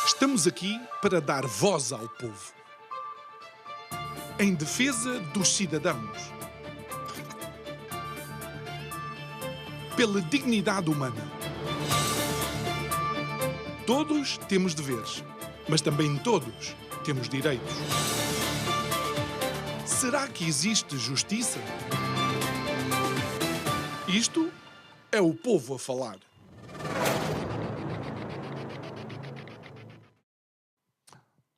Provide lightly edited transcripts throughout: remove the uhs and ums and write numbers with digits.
Estamos aqui para dar voz ao povo, em defesa dos cidadãos, pela dignidade humana. Todos temos deveres, mas também todos temos direitos. Será que existe justiça? Isto é o povo a falar.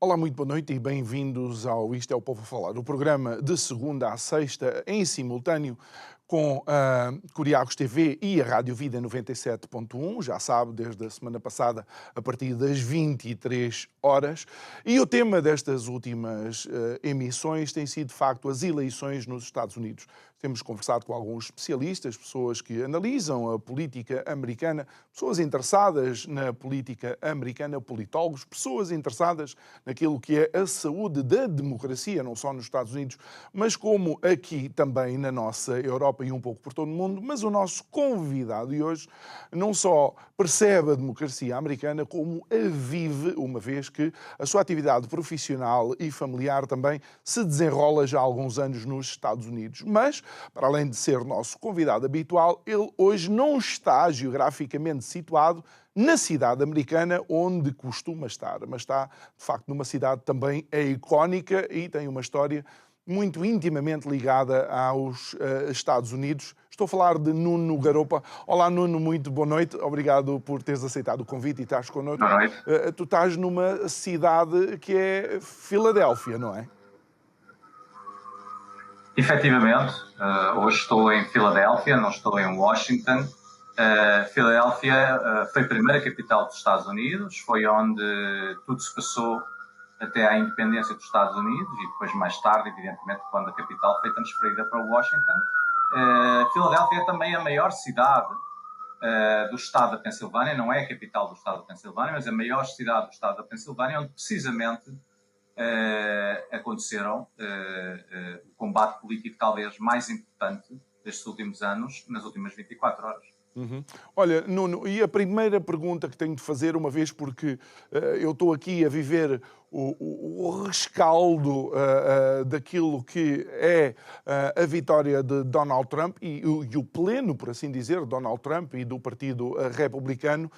Olá, muito boa noite e bem-vindos ao Isto é o Povo a Falar, o programa de segunda a sexta em simultâneo com a Curiacos TV e a Rádio Vida 97.1, já sabe, desde a semana passada, a partir das 23 horas. E o tema destas últimas emissões tem sido, de facto, as eleições nos Estados Unidos. Temos conversado com alguns especialistas, pessoas que analisam a política americana, pessoas interessadas na política americana, politólogos, pessoas interessadas naquilo que é a saúde da democracia, não só nos Estados Unidos, mas como aqui também na nossa Europa e um pouco por todo o mundo. Mas o nosso convidado de hoje não só percebe a democracia americana, como a vive, uma vez que a sua atividade profissional e familiar também se desenrola já há alguns anos nos Estados Unidos. Mas, para além de ser nosso convidado habitual, ele hoje não está geograficamente situado na cidade americana onde costuma estar, mas está, de facto, numa cidade também icónica e tem uma história muito intimamente ligada aos Estados Unidos. Estou a falar de Nuno Garopa. Olá, Nuno, muito boa noite. Obrigado por teres aceitado o convite e estás connosco. Boa noite. Tu estás numa cidade que é Filadélfia, não é? Efetivamente, hoje estou em Filadélfia, não estou em Washington. Filadélfia foi a primeira capital dos Estados Unidos, foi onde tudo se passou até à independência dos Estados Unidos e depois, mais tarde, evidentemente, quando a capital foi transferida para Washington. Filadélfia é também a maior cidade do estado da Pensilvânia, não é a capital do estado da Pensilvânia, mas a maior cidade do estado da Pensilvânia, onde precisamente aconteceram o combate político talvez mais importante destes últimos anos, nas últimas 24 horas. Uhum. Olha, Nuno, e a primeira pergunta que tenho de fazer, uma vez porque eu estou aqui a viver o rescaldo daquilo que é a vitória de Donald Trump e o pleno, por assim dizer, Donald Trump e do Partido Republicano.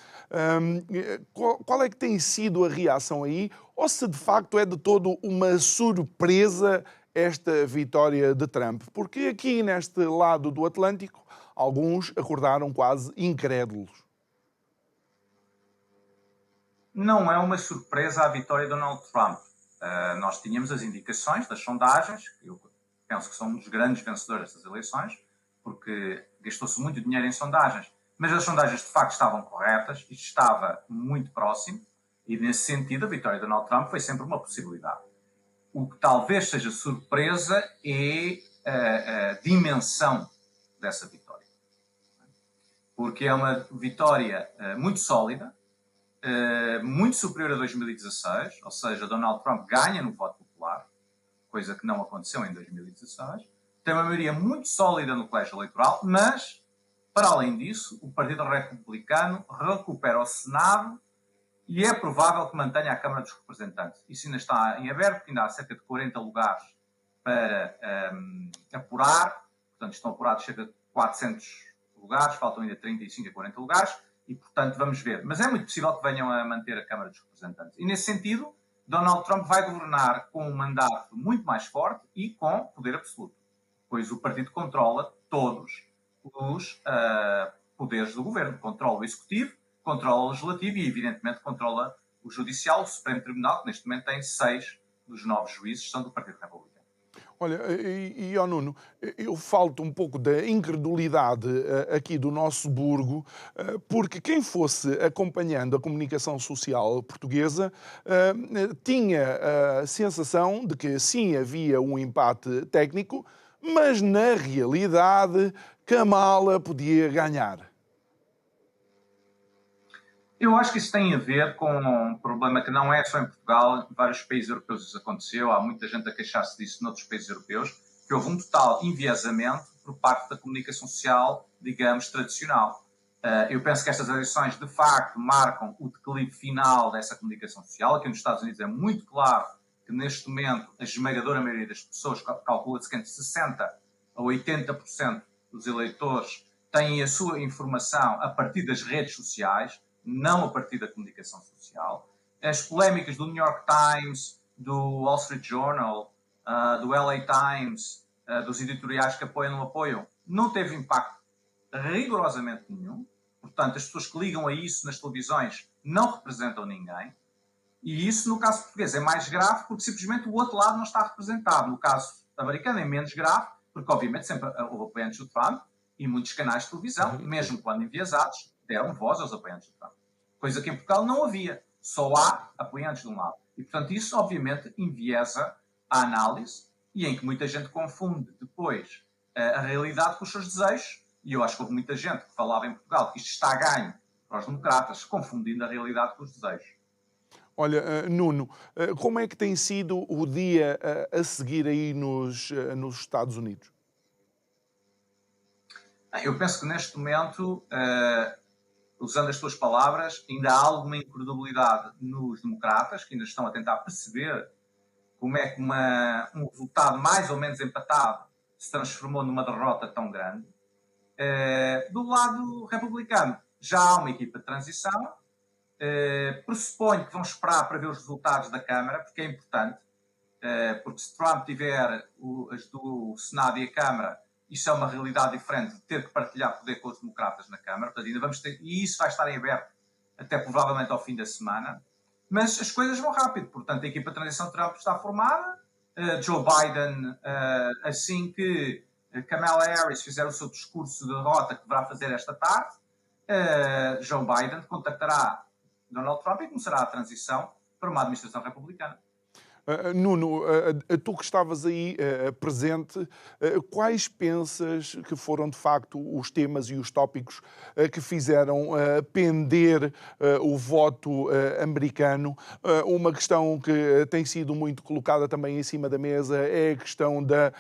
Qual é que tem sido a reação aí? Ou se de facto é de todo uma surpresa esta vitória de Trump? Porque aqui neste lado do Atlântico, alguns acordaram quase incrédulos. Não é uma surpresa a vitória de Donald Trump. Nós tínhamos as indicações das sondagens, que eu penso que são um dos grandes vencedores destas eleições, porque gastou-se muito dinheiro em sondagens, mas as sondagens de facto estavam corretas e estava muito próximo, e nesse sentido a vitória de Donald Trump foi sempre uma possibilidade. O que talvez seja surpresa é a dimensão dessa vitória. Porque é uma vitória muito sólida, muito superior a 2016, ou seja, Donald Trump ganha no voto popular, coisa que não aconteceu em 2016, tem uma maioria muito sólida no colégio eleitoral, mas, para além disso, o Partido Republicano recupera o Senado e é provável que mantenha a Câmara dos Representantes. Isso ainda está em aberto, porque ainda há cerca de 40 lugares para apurar, portanto estão apurados cerca de 400 lugares, faltam ainda 35 a 40 lugares, e portanto vamos ver. Mas é muito possível que venham a manter a Câmara dos Representantes. E nesse sentido, Donald Trump vai governar com um mandato muito mais forte e com poder absoluto, pois o partido controla todos os poderes do governo. Controla o Executivo, controla o Legislativo e, evidentemente, controla o Judicial, o Supremo Tribunal, que neste momento tem 6 dos 9 juízes que são do Partido Republicano. Olha, ó Nuno, eu falo-te um pouco da incredulidade aqui do nosso burgo, porque quem fosse acompanhando a comunicação social portuguesa tinha a sensação de que sim, havia um empate técnico, mas na realidade Kamala podia ganhar. Eu acho que isso tem a ver com um problema que não é só em Portugal, em vários países europeus isso aconteceu, há muita gente a queixar-se disso noutros países europeus, que houve um total enviesamento por parte da comunicação social, digamos, tradicional. Eu penso que estas eleições, de facto, marcam o declive final dessa comunicação social. Aqui nos Estados Unidos é muito claro que, neste momento, a esmagadora maioria das pessoas, calcula-se que entre 60% a 80% dos eleitores têm a sua informação a partir das redes sociais, não a partir da comunicação social. As polémicas do New York Times, do Wall Street Journal, do LA Times, dos editoriais que apoiam ou não apoiam, não teve impacto rigorosamente nenhum. Portanto, as pessoas que ligam a isso nas televisões não representam ninguém. E isso, no caso português, é mais grave porque simplesmente o outro lado não está representado. No caso americano é menos grave, porque obviamente sempre houve apoiantes do Trump e muitos canais de televisão, mesmo quando enviesados, deram voz aos apoiantes do Trump. Coisa que em Portugal não havia. Só há apoiantes de um lado. E, portanto, isso obviamente enviesa a análise e em que muita gente confunde depois a realidade com os seus desejos. E eu acho que houve muita gente que falava em Portugal que isto está a ganho para os democratas, confundindo a realidade com os desejos. Olha, Nuno, como é que tem sido o dia a seguir aí nos Estados Unidos? Eu penso que neste momento, usando as tuas palavras, ainda há alguma incredulidade nos democratas, que ainda estão a tentar perceber como é que um resultado mais ou menos empatado se transformou numa derrota tão grande. Do lado republicano, já há uma equipa de transição. Pressuponho que vão esperar para ver os resultados da Câmara, porque é importante, porque se Trump tiver as do Senado e a Câmara, isso é uma realidade diferente de ter que partilhar poder com os democratas na Câmara. Portanto, ainda vamos ter, e isso vai estar em aberto até provavelmente ao fim da semana. Mas as coisas vão rápido. Portanto, a equipa de transição de Trump está formada. Joe Biden, assim que Kamala Harris fizer o seu discurso de derrota que deverá fazer esta tarde, Joe Biden contactará Donald Trump e começará a transição para uma administração republicana. Nuno, tu que estavas aí presente, quais pensas que foram de facto os temas e os tópicos que fizeram pender o voto americano? Uma questão que tem sido muito colocada também em cima da mesa é a questão da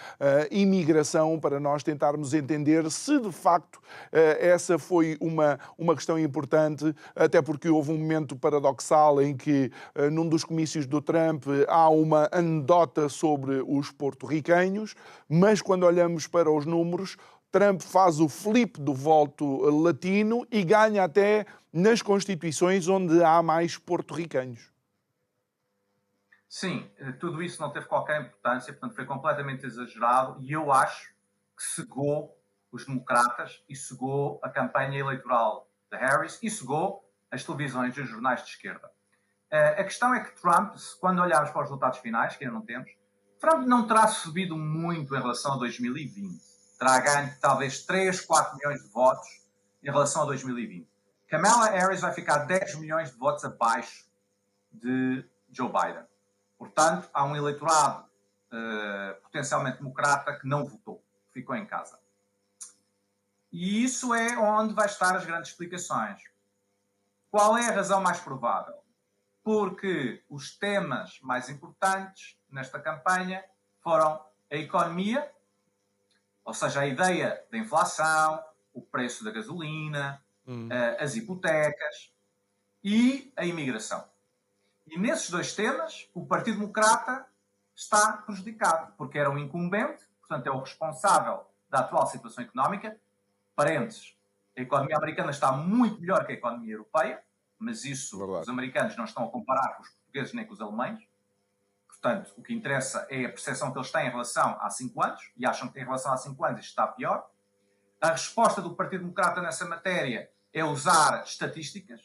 imigração, para nós tentarmos entender se de facto essa foi uma questão importante, até porque houve um momento paradoxal em que num dos comícios do Trump há uma anedota sobre os porto-riquenhos, mas quando olhamos para os números, Trump faz o flip do voto latino e ganha até nas constituições onde há mais porto-riquenhos. Sim, tudo isso não teve qualquer importância, portanto foi completamente exagerado e eu acho que cegou os democratas e cegou a campanha eleitoral de Harris e cegou as televisões e os jornais de esquerda. A questão é que Trump, quando olharmos para os resultados finais, que ainda não temos, Trump não terá subido muito em relação a 2020. Terá ganho talvez 3, 4 milhões de votos em relação a 2020. Kamala Harris vai ficar 10 milhões de votos abaixo de Joe Biden. Portanto, há um eleitorado potencialmente democrata que não votou, ficou em casa. E isso é onde vai estar as grandes explicações. Qual é a razão mais provável? Porque os temas mais importantes nesta campanha foram a economia, ou seja, a ideia da inflação, o preço da gasolina, as hipotecas e a imigração. E nesses dois temas, o Partido Democrata está prejudicado, porque era um incumbente, portanto é o responsável da atual situação económica. Parênteses, a economia americana está muito melhor que a economia europeia, mas isso os americanos não estão a comparar com os portugueses nem com os alemães. Portanto, o que interessa é a percepção que eles têm em relação a 5 anos, e acham que em relação a 5 anos isto está pior. A resposta do Partido Democrata nessa matéria é usar estatísticas,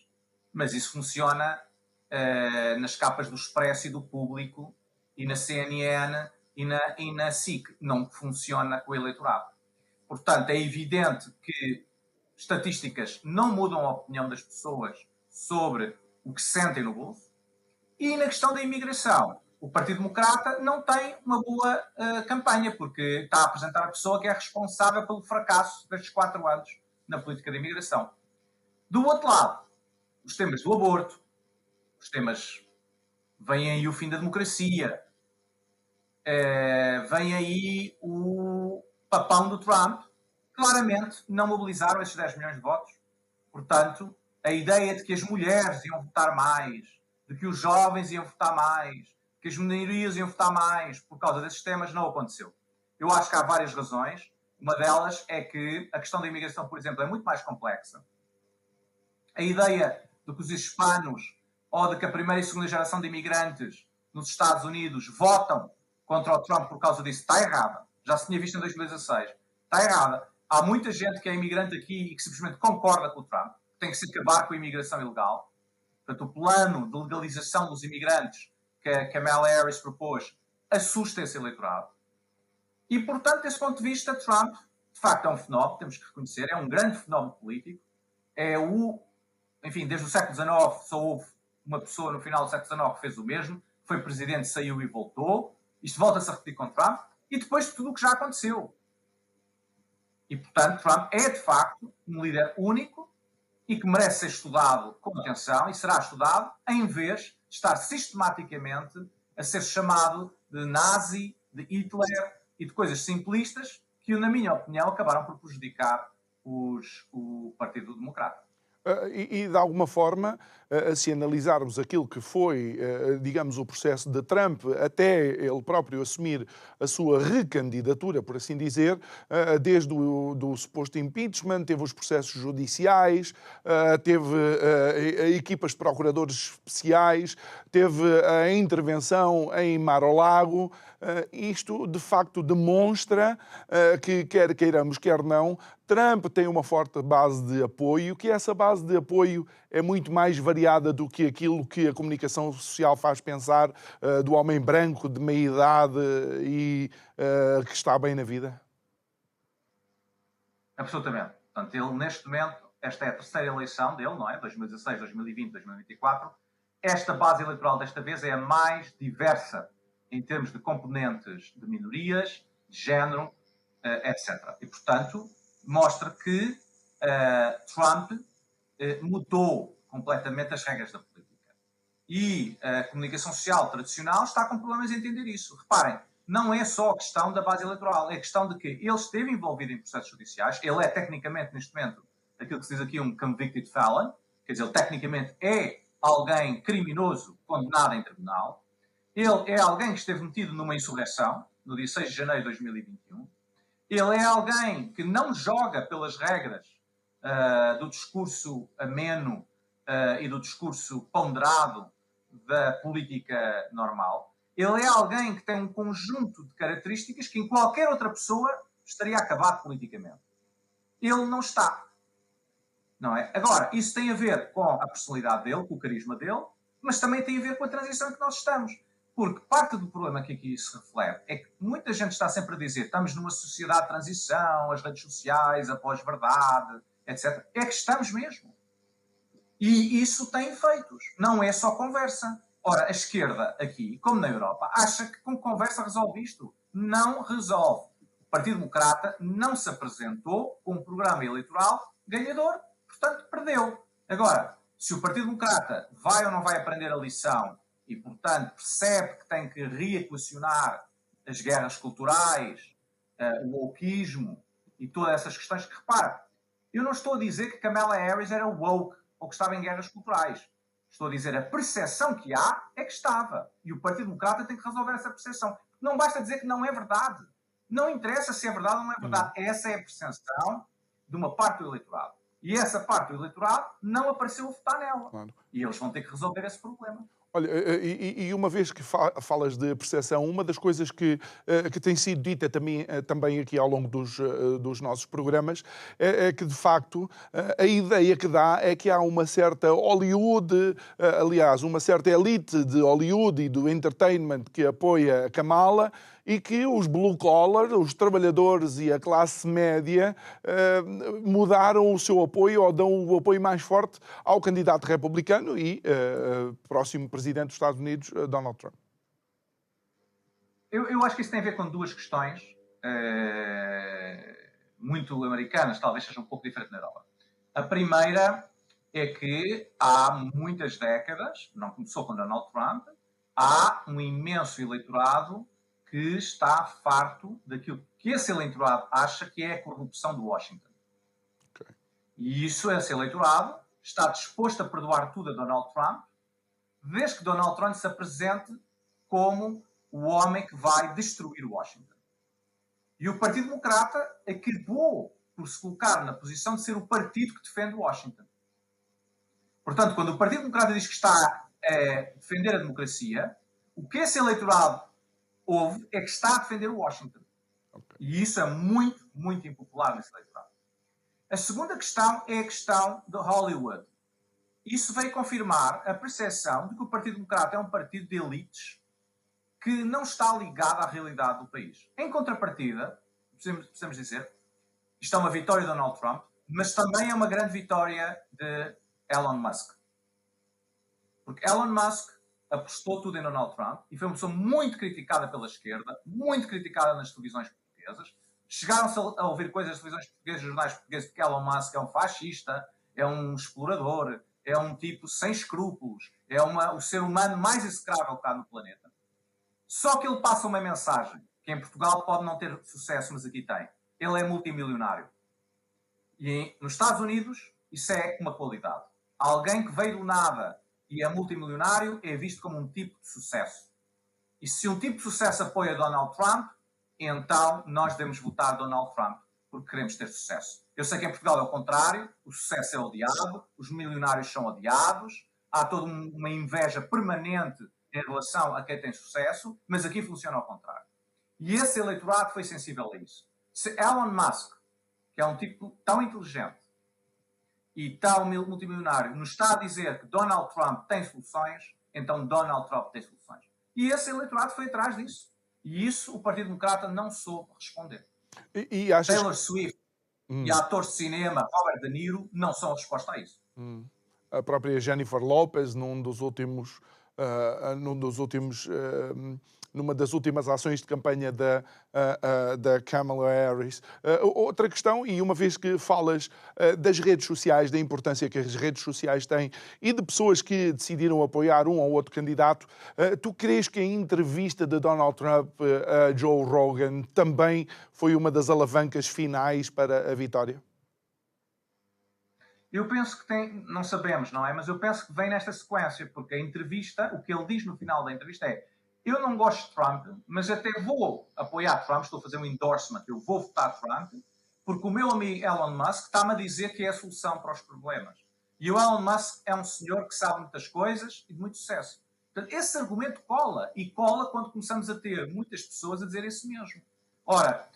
mas isso funciona nas capas do Expresso e do Público, e na CNN e na SIC. Não funciona com o eleitorado. Portanto, é evidente que estatísticas não mudam a opinião das pessoas sobre o que sentem no bolso. E na questão da imigração, o Partido Democrata não tem uma boa campanha, porque está a apresentar a pessoa que é responsável pelo fracasso destes 4 anos na política de imigração. Do outro lado, os temas do aborto, os temas... Vem aí o fim da democracia, vem aí o papão do Trump. Claramente não mobilizaram esses 10 milhões de votos, Portanto, a ideia de que as mulheres iam votar mais, de que os jovens iam votar mais, que as minorias iam votar mais por causa desses temas, não aconteceu. Eu acho que há várias razões. Uma delas é que a questão da imigração, por exemplo, é muito mais complexa. A ideia de que os hispanos ou de que a primeira e segunda geração de imigrantes nos Estados Unidos votam contra o Trump por causa disso está errada. Já se tinha visto em 2016. Está errada. Há muita gente que é imigrante aqui e que simplesmente concorda com o Trump. Tem que se acabar com a imigração ilegal. Portanto, o plano de legalização dos imigrantes que a Kamala Harris propôs assusta esse eleitorado. E, portanto, desse ponto de vista, Trump, de facto, é um fenómeno, temos que reconhecer, é um grande fenómeno político. Enfim, desde o século XIX só houve uma pessoa no final do século XIX que fez o mesmo, foi presidente, saiu e voltou. Isto volta-se a repetir com Trump, e depois de tudo o que já aconteceu. E, portanto, Trump é, de facto, um líder único e que merece ser estudado com atenção, e será estudado em vez de estar sistematicamente a ser chamado de nazi, de Hitler e de coisas simplistas que, na minha opinião, acabaram por prejudicar o Partido Democrata. E de alguma forma, se analisarmos aquilo que foi, digamos, o processo de Trump até ele próprio assumir a sua recandidatura, por assim dizer, desde do suposto impeachment, teve os processos judiciais, teve equipas de procuradores especiais, teve a intervenção em Mar-a-Lago. Isto, de facto, demonstra que, quer queiramos, quer não, Trump tem uma forte base de apoio, que essa base de apoio é muito mais variada do que aquilo que a comunicação social faz pensar do homem branco de meia-idade e que está bem na vida? Absolutamente. Portanto, ele, neste momento, esta é a terceira eleição dele, não é? 2016, 2020, 2024. Esta base eleitoral desta vez é a mais diversa em termos de componentes de minorias, de género, etc. E, portanto, mostra que Trump mudou completamente as regras da política. E a comunicação social tradicional está com problemas em entender isso. Reparem, não é só a questão da base eleitoral, é a questão de que ele esteve envolvido em processos judiciais, ele é tecnicamente, neste momento, aquilo que se diz aqui um convicted felon, quer dizer, ele tecnicamente é alguém criminoso condenado em tribunal, ele é alguém que esteve metido numa insurreição, no dia 6 de janeiro de 2021, ele é alguém que não joga pelas regras do discurso ameno e do discurso ponderado da política normal. Ele é alguém que tem um conjunto de características que em qualquer outra pessoa estaria acabado politicamente. Ele não está. Não é? Agora, isso tem a ver com a personalidade dele, com o carisma dele, mas também tem a ver com a transição em que nós estamos. Porque parte do problema que aqui se reflete é que muita gente está sempre a dizer estamos numa sociedade de transição, as redes sociais, a pós-verdade, etc. É que estamos mesmo. E isso tem efeitos. Não é só conversa. Ora, a esquerda aqui, como na Europa, acha que com conversa resolve isto. Não resolve. O Partido Democrata não se apresentou com um programa eleitoral ganhador, portanto, perdeu. Agora, se o Partido Democrata vai ou não vai aprender a lição e, portanto, percebe que tem que reequacionar as guerras culturais, o wokeismo e todas essas questões que, repara, eu não estou a dizer que Kamala Harris era woke ou que estava em guerras culturais. Estou a dizer a percepção que há é que estava. E o Partido Democrata tem que resolver essa percepção. Não basta dizer que não é verdade. Não interessa se é verdade ou não é verdade. Essa é a percepção de uma parte do eleitorado. E essa parte do eleitorado não apareceu a votar nela. Claro. E eles vão ter que resolver esse problema. Olha, e uma vez que falas de percepção, uma das coisas que tem sido dita também aqui ao longo dos nossos programas é que, de facto, a ideia que dá é que há uma certa Hollywood, aliás, uma certa elite de Hollywood e do entertainment que apoia a Kamala e que os blue collar, os trabalhadores e a classe média mudaram o seu apoio ou dão o apoio mais forte ao candidato republicano e próximo presidente dos Estados Unidos, Donald Trump. Eu acho que isso tem a ver com duas questões muito americanas, talvez seja um pouco diferente na Europa. A primeira é que há muitas décadas, não começou com Donald Trump, há um imenso eleitorado que está farto daquilo que esse eleitorado acha que é a corrupção de Washington. Okay. E isso, esse eleitorado, está disposto a perdoar tudo a Donald Trump, desde que Donald Trump se apresente como o homem que vai destruir Washington. E o Partido Democrata acabou por se colocar na posição de ser o partido que defende Washington. Portanto, quando o Partido Democrata diz que está a defender a democracia, o que esse eleitorado ouve é que está a defender Washington. Okay. E isso é muito, muito impopular nesse eleitorado. A segunda questão é a questão de Hollywood. Isso veio confirmar a percepção de que o Partido Democrata é um partido de elites que não está ligado à realidade do país. Em contrapartida, precisamos dizer, isto é uma vitória de Donald Trump, mas também é uma grande vitória de Elon Musk. Porque Elon Musk apostou tudo em Donald Trump e foi uma pessoa muito criticada pela esquerda, muito criticada nas televisões portuguesas. Chegaram-se a ouvir coisas nas televisões portuguesas, jornais portugueses, que Elon Musk é um fascista, é um explorador, é um tipo sem escrúpulos, é o ser humano mais execrável que há no planeta. Só que ele passa uma mensagem, que em Portugal pode não ter sucesso, mas aqui tem. Ele é multimilionário. E nos Estados Unidos, isso é uma qualidade. Alguém que veio do nada e é multimilionário é visto como um tipo de sucesso. E se um tipo de sucesso apoia Donald Trump, então nós devemos votar Donald Trump, porque queremos ter sucesso. Eu sei que em Portugal é o contrário, o sucesso é odiado, os milionários são odiados, há toda uma inveja permanente em relação a quem tem sucesso, mas aqui funciona ao contrário. E esse eleitorado foi sensível a isso. Se Elon Musk, que é um tipo tão inteligente e tão multimilionário, nos está a dizer que Donald Trump tem soluções, então Donald Trump tem soluções. E esse eleitorado foi atrás disso. E isso o Partido Democrata não soube responder. E achas... Taylor Swift e atores de cinema, Robert De Niro, não são a resposta a isso. A própria Jennifer Lopez, numa das últimas ações de campanha da Kamala Harris. Outra questão, e uma vez que falas das redes sociais, da importância que as redes sociais têm e de pessoas que decidiram apoiar um ou outro candidato, tu crees que a entrevista de Donald Trump a Joe Rogan também foi uma das alavancas finais para a vitória? Eu penso que tem, não sabemos, não é? Mas eu penso que vem nesta sequência, porque a entrevista, o que ele diz no final da entrevista é: eu não gosto de Trump, mas até vou apoiar Trump, estou a fazer um endorsement, eu vou votar Trump, porque o meu amigo Elon Musk está-me a dizer que é a solução para os problemas. E o Elon Musk é um senhor que sabe muitas coisas e de muito sucesso. Portanto, esse argumento cola, e cola quando começamos a ter muitas pessoas a dizer isso mesmo. Ora,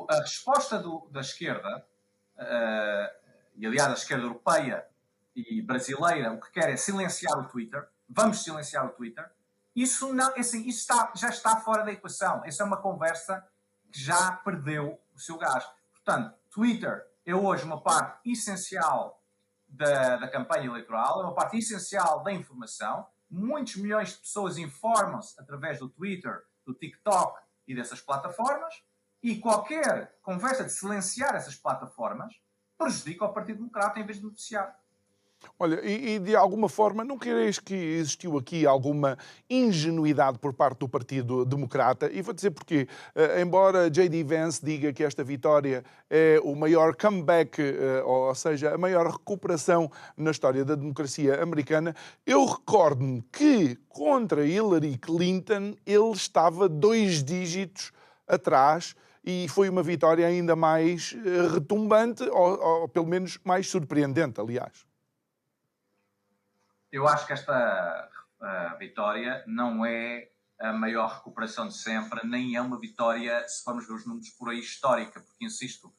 a resposta da esquerda, e aliás a esquerda europeia e brasileira, o que quer é silenciar o Twitter, vamos silenciar o Twitter, isso, não, assim, isso já está fora da equação. Essa é uma conversa que já perdeu o seu gás. Portanto, Twitter é hoje uma parte essencial da campanha eleitoral, é uma parte essencial da informação. Muitos milhões de pessoas informam-se através do Twitter, do TikTok e dessas plataformas, e qualquer conversa de silenciar essas plataformas prejudica o Partido Democrata em vez de beneficiar. Olha, e de alguma forma, não queres que existiu aqui alguma ingenuidade por parte do Partido Democrata? E vou dizer porquê. Embora J.D. Vance diga que esta vitória é o maior comeback, ou seja, a maior recuperação na história da democracia americana, eu recordo-me que contra Hillary Clinton ele estava 2 dígitos atrás e foi uma vitória ainda mais retumbante, ou pelo menos mais surpreendente, aliás. Eu acho que esta vitória não é a maior recuperação de sempre, nem é uma vitória, se formos ver os números por aí, histórica, porque, insisto,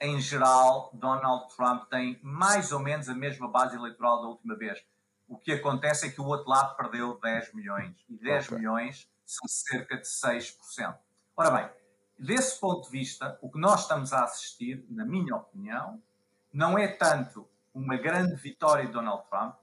em geral, Donald Trump tem mais ou menos a mesma base eleitoral da última vez. O que acontece é que o outro lado perdeu 10 milhões, e 10 milhões são cerca de 6%. Ora bem, desse ponto de vista, o que nós estamos a assistir, na minha opinião, não é tanto uma grande vitória de Donald Trump,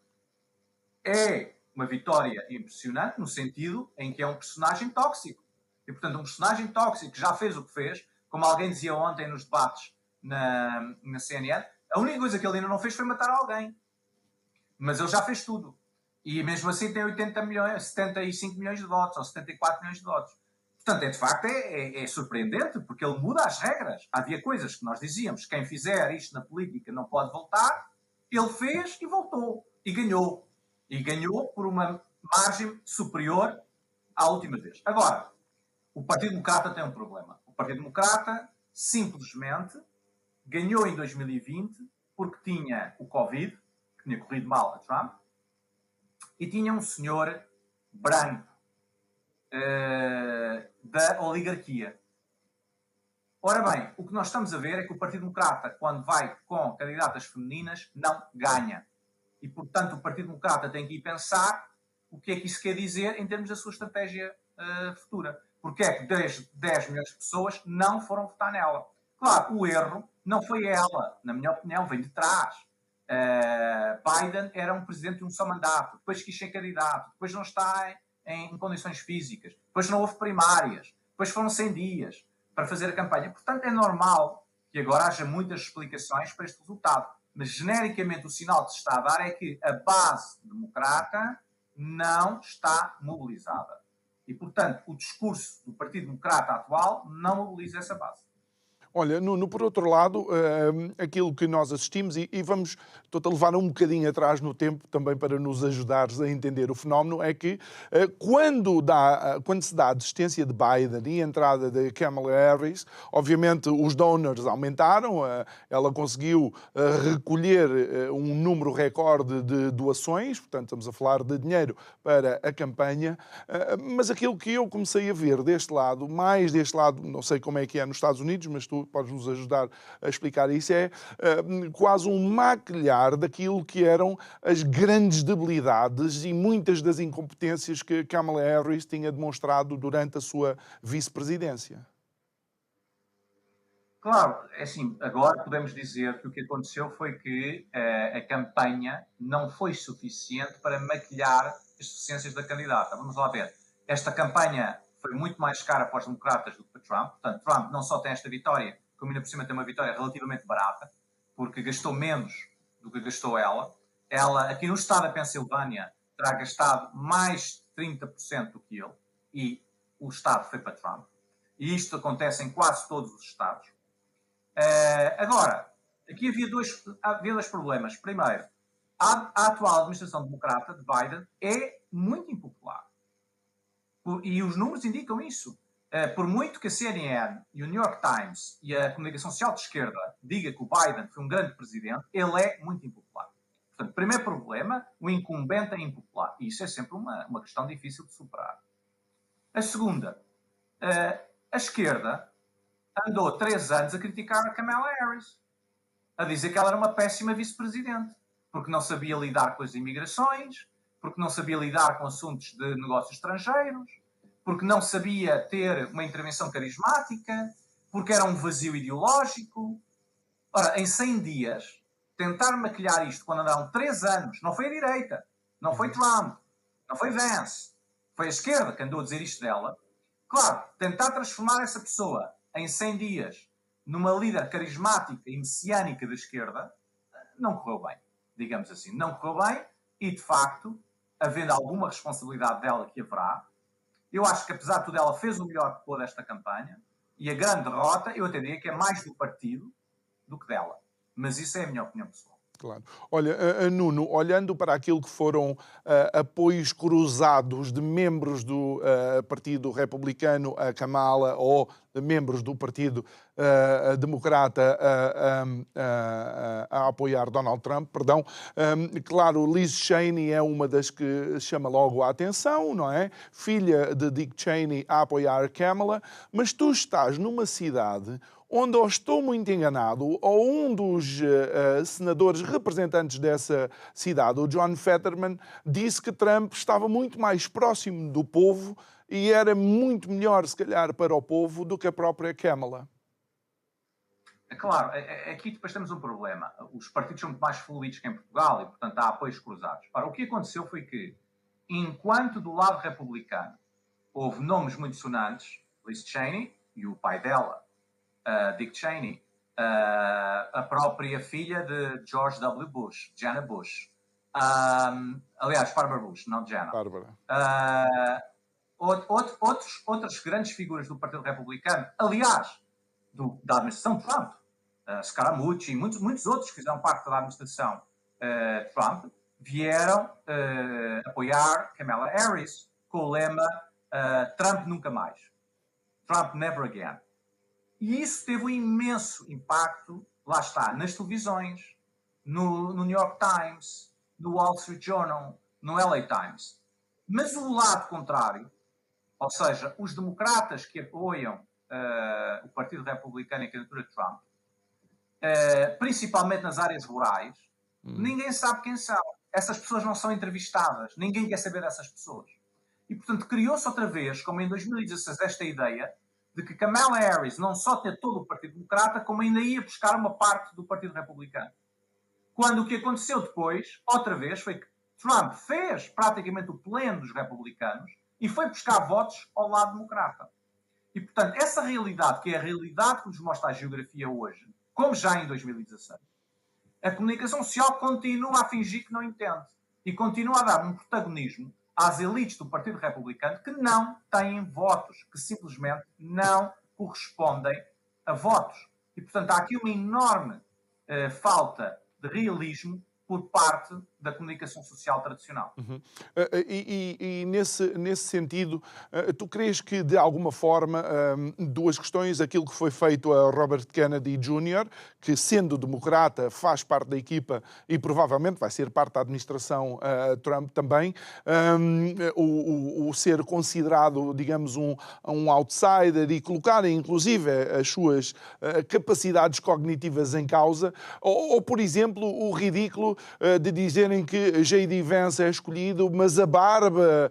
é uma vitória impressionante no sentido em que é um personagem tóxico. E, portanto, um personagem tóxico que já fez o que fez, como alguém dizia ontem nos debates na CNN, a única coisa que ele ainda não fez foi matar alguém. Mas ele já fez tudo. E mesmo assim tem 80 milhões, 75 milhões de votos, ou 74 milhões de votos. Portanto, de facto, é surpreendente, porque ele muda as regras. Havia coisas que nós dizíamos, quem fizer isto na política não pode voltar. Ele fez e voltou. E ganhou. E ganhou por uma margem superior à última vez. Agora, o Partido Democrata tem um problema. O Partido Democrata simplesmente ganhou em 2020 porque tinha o Covid, que tinha corrido mal a Trump, e tinha um senhor branco da oligarquia. Ora bem, o que nós estamos a ver é que o Partido Democrata, quando vai com candidatas femininas, não ganha. E, portanto, o Partido Democrata tem que ir pensar o que é que isso quer dizer em termos da sua estratégia futura. Porque é que 10 milhões de pessoas não foram votar nela. Claro, o erro não foi ela, na minha opinião, vem de trás. Biden era um presidente de um só mandato, depois quis ser candidato, depois não está em condições físicas, depois não houve primárias, depois foram 100 dias para fazer a campanha. Portanto, é normal que agora haja muitas explicações para este resultado. Mas, genericamente, o sinal que se está a dar é que a base democrata não está mobilizada. E, portanto, o discurso do Partido Democrata atual não mobiliza essa base. Olha, Nuno, por outro lado, aquilo que nós assistimos, e vamos, estou-te a levar um bocadinho atrás no tempo também para nos ajudares a entender o fenómeno, é que quando se dá a desistência de Biden e a entrada de Kamala Harris, obviamente os donors aumentaram, ela conseguiu recolher um número recorde de doações, portanto estamos a falar de dinheiro para a campanha, mas aquilo que eu comecei a ver deste lado, mais deste lado, não sei como é que é nos Estados Unidos, mas tu podes nos ajudar a explicar isso, é quase um maquilhar daquilo que eram as grandes debilidades e muitas das incompetências que Kamala Harris tinha demonstrado durante a sua vice-presidência. Claro, é assim, agora podemos dizer que o que aconteceu foi que a campanha não foi suficiente para maquilhar as deficiências da candidata. Vamos lá ver. Esta campanha foi muito mais cara para os democratas do que para Trump. Portanto, Trump não só tem esta vitória, como ainda por cima tem uma vitória relativamente barata, porque gastou menos do que gastou ela. Ela, aqui no estado da Pensilvânia, terá gastado mais de 30% do que ele, e o estado foi para Trump. E isto acontece em quase todos os estados. Agora, aqui havia dois problemas. Primeiro, a atual administração democrata de Biden é muito impopular. E os números indicam isso. Por muito que a CNN e o New York Times e a comunicação social de esquerda diga que o Biden foi um grande presidente, ele é muito impopular. Portanto, primeiro problema, o incumbente é impopular. E isso é sempre uma questão difícil de superar. A segunda, a esquerda andou 3 anos a criticar a Kamala Harris, a dizer que ela era uma péssima vice-presidente, porque não sabia lidar com as imigrações, porque não sabia lidar com assuntos de negócios estrangeiros, porque não sabia ter uma intervenção carismática, porque era um vazio ideológico. Ora, em 100 dias, tentar maquilhar isto quando andaram 3 anos, não foi a direita, não foi Trump, não foi Vance, foi a esquerda que andou a dizer isto dela. Claro, tentar transformar essa pessoa em 100 dias numa líder carismática e messiânica da esquerda não correu bem, digamos assim. Não correu bem e, de facto, havendo alguma responsabilidade dela que haverá, eu acho que, apesar de tudo, ela fez o melhor que pôde esta campanha e a grande derrota, eu até diria que é mais do partido do que dela. Mas isso é a minha opinião pessoal. Claro. Olha, Nuno, olhando para aquilo que foram apoios cruzados de membros do Partido Republicano a Kamala ou de membros do Partido Democrata a apoiar Donald Trump, perdão. Claro, Liz Cheney é uma das que chama logo a atenção, não é? Filha de Dick Cheney a apoiar Kamala, mas tu estás numa cidade onde, ou estou muito enganado, ou um dos senadores representantes dessa cidade, o John Fetterman, disse que Trump estava muito mais próximo do povo e era muito melhor, se calhar, para o povo do que a própria Kamala. É claro, aqui depois temos um problema. Os partidos são muito mais fluidos que em Portugal e, portanto, há apoios cruzados. Ora, o que aconteceu foi que, enquanto do lado republicano houve nomes muito sonantes, Liz Cheney e o pai dela, Dick Cheney, a própria filha de George W. Bush, Jana Bush. Aliás, Barbara Bush, não Jana. Bárbara. outras grandes figuras do Partido Republicano, aliás, da administração Trump, Scaramucci e muitos outros que fizeram parte da administração Trump, vieram apoiar Kamala Harris com o lema Trump nunca mais. Trump never again. E isso teve um imenso impacto, lá está, nas televisões, no New York Times, no Wall Street Journal, no LA Times. Mas o lado contrário, ou seja, os democratas que apoiam o Partido Republicano e a candidatura de Trump, principalmente nas áreas rurais, ninguém sabe quem são. Essas pessoas não são entrevistadas. Ninguém quer saber dessas pessoas. E, portanto, criou-se outra vez, como em 2016, esta ideia de que Kamala Harris não só tinha todo o Partido Democrata, como ainda ia buscar uma parte do Partido Republicano. Quando o que aconteceu depois, outra vez, foi que Trump fez praticamente o pleno dos republicanos e foi buscar votos ao lado democrata. E, portanto, essa realidade, que é a realidade que nos mostra a geografia hoje, como já em 2016, a comunicação social continua a fingir que não entende e continua a dar um protagonismo às elites do Partido Republicano que não têm votos, que simplesmente não correspondem a votos. E, portanto, há aqui uma enorme falta de realismo por parte da comunicação social tradicional. E nesse sentido, tu crees que, de alguma forma, duas questões, aquilo que foi feito a Robert Kennedy Jr., que, sendo democrata, faz parte da equipa e provavelmente vai ser parte da administração Trump também, o ser considerado, digamos, um outsider e colocarem, inclusive, as suas capacidades cognitivas em causa, ou, por exemplo, o ridículo de dizerem que J.D. Vance é escolhido, mas a barba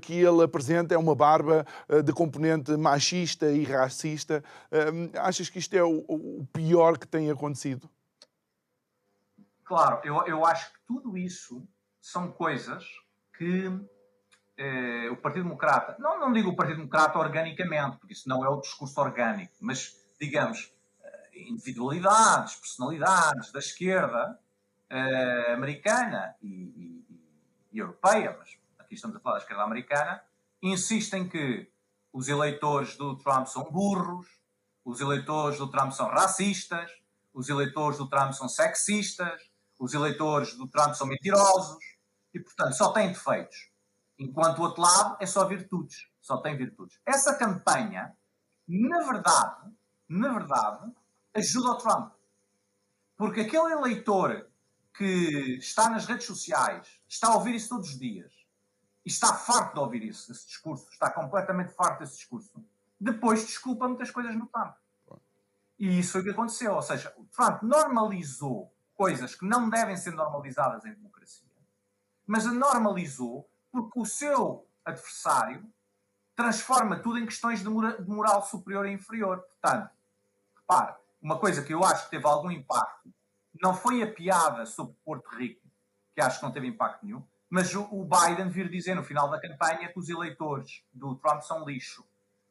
que ele apresenta é uma barba de componente machista e racista. Achas que isto é o pior que tem acontecido? Claro, eu acho que tudo isso são coisas que o Partido Democrata, não digo o Partido Democrata organicamente, porque isso não é o discurso orgânico, mas, digamos, individualidades, personalidades da esquerda americana e europeia, mas aqui estamos a falar da esquerda americana, insistem que os eleitores do Trump são burros, os eleitores do Trump são racistas, os eleitores do Trump são sexistas, os eleitores do Trump são mentirosos e, portanto, só têm defeitos. Enquanto o outro lado é só virtudes, só tem virtudes. Essa campanha, na verdade, ajuda o Trump. Porque aquele eleitor que está nas redes sociais, está a ouvir isso todos os dias, e está farto de ouvir isso, esse discurso, está completamente farto desse discurso, depois desculpa muitas coisas no Trump. E isso foi o que aconteceu. Ou seja, o Trump normalizou coisas que não devem ser normalizadas em democracia, mas a normalizou porque o seu adversário transforma tudo em questões de moral superior e inferior. Portanto, repare, uma coisa que eu acho que teve algum impacto não foi a piada sobre Porto Rico, que acho que não teve impacto nenhum, mas o Biden vir dizer no final da campanha que os eleitores do Trump são lixo,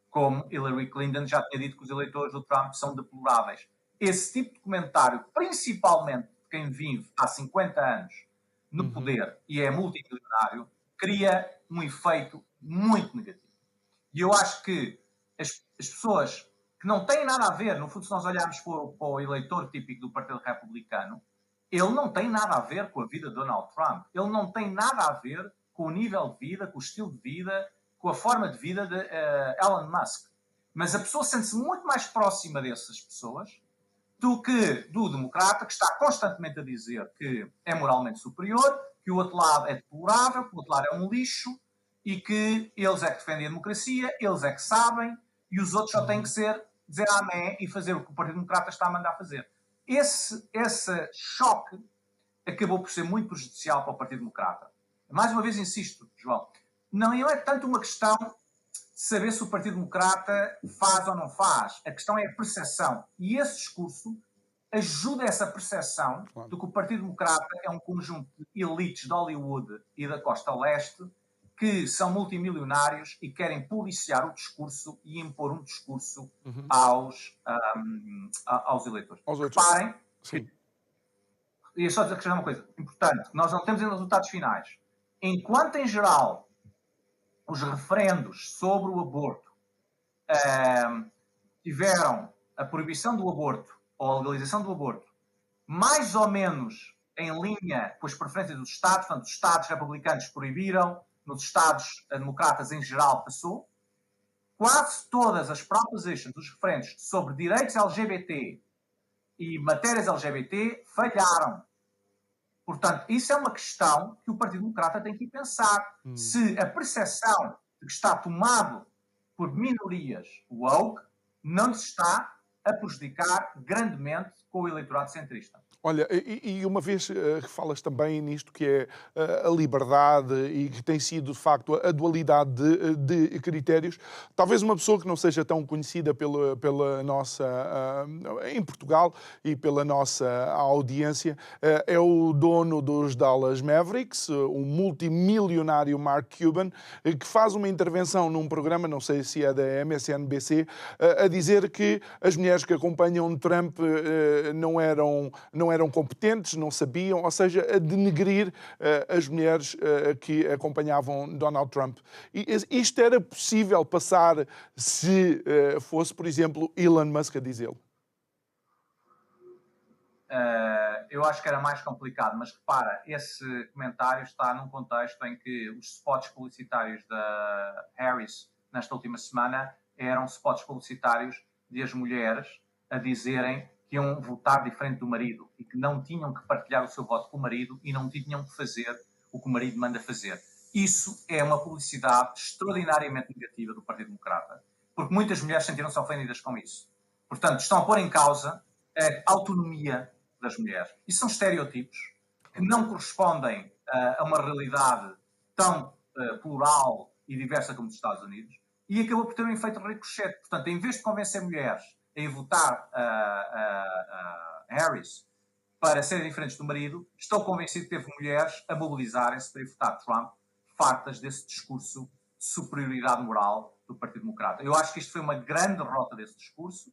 como Hillary Clinton já tinha dito que os eleitores do Trump são deploráveis. Esse tipo de comentário, principalmente de quem vive há 50 anos no poder e é multimilionário, cria um efeito muito negativo. E eu acho que as pessoas que não têm nada a ver, no fundo, se nós olharmos para o eleitor típico do Partido Republicano, ele não tem nada a ver com a vida de Donald Trump. Ele não tem nada a ver com o nível de vida, com o estilo de vida, com a forma de vida de Elon Musk. Mas a pessoa sente-se muito mais próxima dessas pessoas do que do democrata, que está constantemente a dizer que é moralmente superior, que o outro lado é deplorável, que o outro lado é um lixo e que eles é que defendem a democracia, eles é que sabem e os outros só têm que dizer amém e fazer o que o Partido Democrata está a mandar fazer. Esse choque acabou por ser muito prejudicial para o Partido Democrata. Mais uma vez insisto, João, não é tanto uma questão de saber se o Partido Democrata faz ou não faz. A questão é a percepção. E esse discurso ajuda essa percepção de que o Partido Democrata é um conjunto de elites de Hollywood e da Costa Leste que são multimilionários e querem policiar o discurso e impor um discurso aos eleitores. Reparem, e só dizer que é uma coisa importante, nós não temos ainda resultados finais. Enquanto, em geral, os referendos sobre o aborto tiveram a proibição do aborto ou a legalização do aborto mais ou menos em linha com as preferências dos Estados, portanto, os Estados republicanos proibiram, nos Estados democratas em geral passou, quase todas as propositions dos referendos sobre direitos LGBT e matérias LGBT falharam. Portanto, isso é uma questão que o Partido Democrata tem que pensar. Se a percepção de que está tomado por minorias woke não lhes está a prejudicar grandemente com o eleitorado centrista. Olha, e uma vez que falas também nisto que é a liberdade e que tem sido, de facto, a dualidade de critérios, talvez uma pessoa que não seja tão conhecida pela nossa, em Portugal e pela nossa audiência, é o dono dos Dallas Mavericks, o multimilionário Mark Cuban, que faz uma intervenção num programa, não sei se é da MSNBC, a dizer que as mulheres que acompanham Trump não eram competentes, não sabiam, ou seja, a denegrir as mulheres que acompanhavam Donald Trump. E isto era possível passar se fosse, por exemplo, Elon Musk a dizê-lo? Eu acho que era mais complicado, mas repara, esse comentário está num contexto em que os spots publicitários da Harris nesta última semana eram spots publicitários de as mulheres a dizerem que iam votar diferente do marido e que não tinham que partilhar o seu voto com o marido e não tinham que fazer o que o marido manda fazer. Isso é uma publicidade extraordinariamente negativa do Partido Democrata, porque muitas mulheres sentiram-se ofendidas com isso. Portanto, estão a pôr em causa a autonomia das mulheres. Isso são estereotipos que não correspondem a uma realidade tão plural e diversa como os Estados Unidos e acabou por ter um efeito ricochete. Portanto, em vez de convencer mulheres a votar a Harris para serem diferentes do marido, estou convencido que teve mulheres a mobilizarem-se para ir votar Trump, fartas desse discurso de superioridade moral do Partido Democrata. Eu acho que isto foi uma grande derrota desse discurso.